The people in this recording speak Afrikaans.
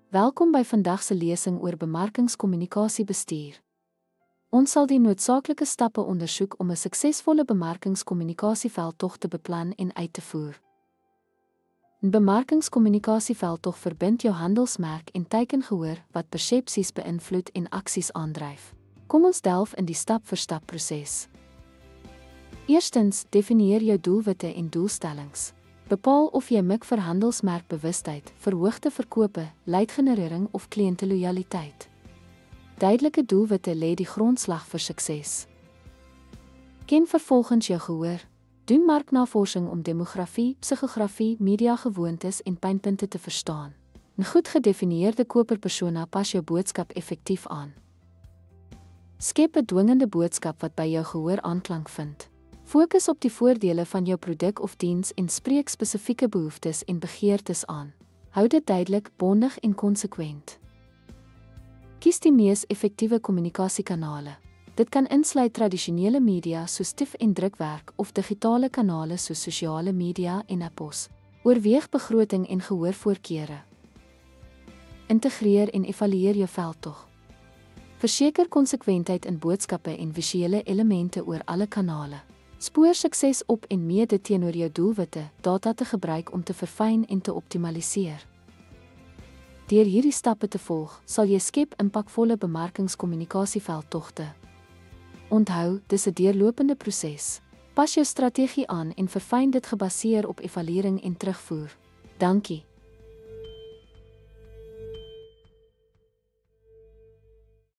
Welkom by vandag se lesing oor bemarkingskommunikasiebestuur. Ons sal die noodsaaklike stappe ondersoek om 'n suksesvolle bemarkingskommunikasieveldtog te beplan en uit te voer. 'n Bemarkingskommunikasieveldtog verbind jou handelsmerk en teikengehoor wat persepsies beïnvloed en aksies aandryf. Kom ons delf in die stap-vir-stap proses. Eerstens, definieer jou doelwitte en doelstellings. Bepaal of jy mik vir handelsmerkbewustheid, verhoogde verkope, leidgenerering of kliëntelojaliteit. Duidelike doelwitte lê die grondslag vir sukses. Ken vervolgens jou gehoor. Doen marknavorsing om demografie, psigografie, mediagewoontes en pynpunte te verstaan. 'n Goed gedefinieerde koperpersona pas jou boodskap effektief aan. Skep 'n dwingende boodskap wat by jou gehoor aanklank vind. Fokus op die voordele van jou produk of diens en spreek spesifieke behoeftes en begeertes aan. Hou dit duidelik, bondig en konsekwent. Kies die mees effektiewe kommunikasiekanale. Dit kan insluit tradisionele media soos stif- en drukwerk of digitale kanale soos sosiale media en e-pos. Oorweeg begroting en gehoorvoorkeure. Integreer en evalueer jou veldtog. Verseker konsekwentheid in boodskappe en visuele elemente oor alle kanale. Spoor sukses op en meet dit teenoor jou doelwitte, data te gebruik om te verfyn en te optimaliseer. Deur hierdie stappe te volg, sal jy skep impakvolle bemarkingskommunikasieveldtogte. Onthou, dis 'n deurlopende proses. Pas jou strategie aan en verfyn dit gebaseer op evaluering en terugvoer. Dankie.